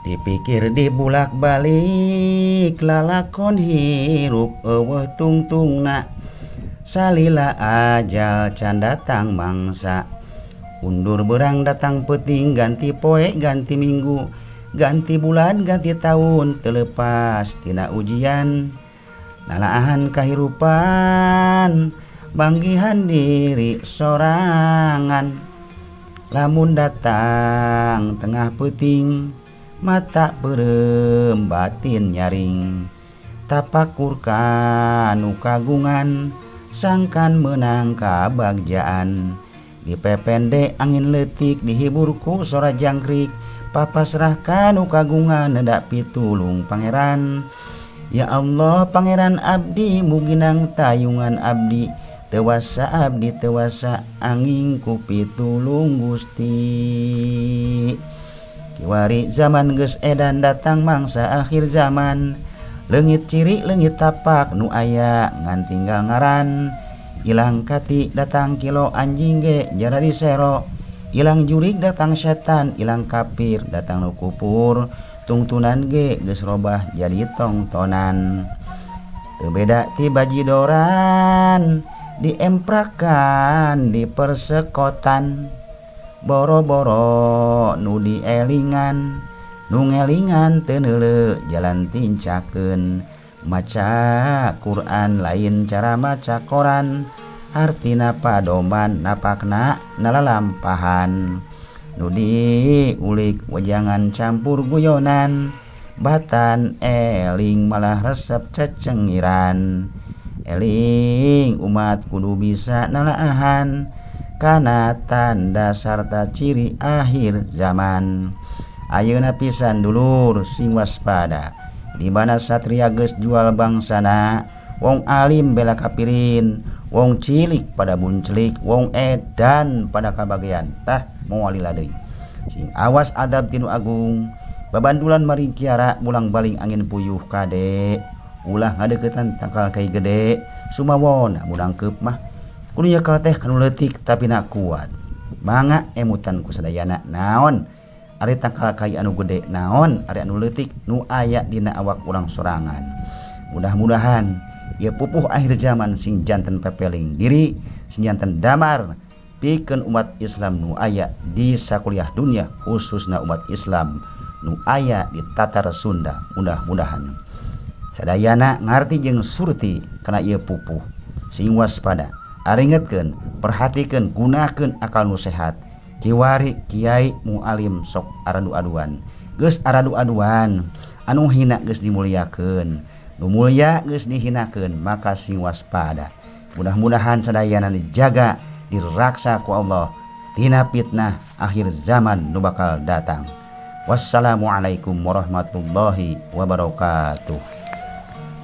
Dipikir dibulak-balik lalakon hirup eueuh tungtungna salila ajal can datang mangsa undur berang datang peting ganti poe ganti minggu ganti bulan ganti tahun telepas tina ujian nalaahan kahirupan banggihan diri sorangan lamun datang tengah peting mata berem batin nyaring tapakur kanu kagungan sangkan menang kabagjaan dipepende angin letik dihiburku sora jangkrik papasrah kanu kagungan hendak pitulung pangeran ya Allah pangeran abdi muginang tayungan abdi tewasa abdi tewasa angin ku pitulung Gusti. Kiwari zaman geus edan datang mangsa akhir zaman leungit ciri leungit tapak nu aya ngan tinggal ngaran ilang kati datang kilo anjing ge jara disero ilang jurig datang setan ilang kafir datang nu kupur tungtunan ge geus robah jadi tongtonan teu beda ti bajidoran diemprakan di persekotan boro-boro nu dielingan nu ngelingan teu neuleu jalan tincakeun maca Quran lain cara maca koran artina padoman napakna nalalampahan nu diulik wajangan campur guyonan batan eling malah resep cecengiran eling umat kudu bisa nalaahan kana tanda sarta ciri akhir zaman. Ayeuna pisan dulur sing waspada di mana satria geus jual bangsana wong alim bela kapirin wong cilik pada buncelik wong edan pada kabagian tah moal lila deui sing awas adab tinu agung babandulan mari kiara mulang baling angin puyuh kade ulah ngadeuketan tangkal kai gede sumawon mudang keup mah kudu yakal teh kanu leutik tapi na kuat mangga emutan ku sadayana naon ari tangkal kai anu gede naon ari anu leutik nu aya dina awak urang sorangan mudah-mudahan ieu pupuh akhir zaman sing janten pepeling diri sing janten damar pikeun umat Islam nu aya di sakuliah dunia khususna umat Islam nu aya di tatar Sunda mudah-mudahan sadayana ngarti jeung surti kana ieu pupuh sing waspada aringetkeun perhatikeun gunakeun akal nu sehat kiwari kiai mualim sok aradu-aduan geus aradu-aduan anu hina geus dimuliakeun nu mulia geus dihinakeun maka sing waspada mudah-mudahan sadayana dijaga diraksa ku Allah tina fitnah akhir zaman nu bakal datang. Wassalamualaikum warahmatullahi wabarakatuh.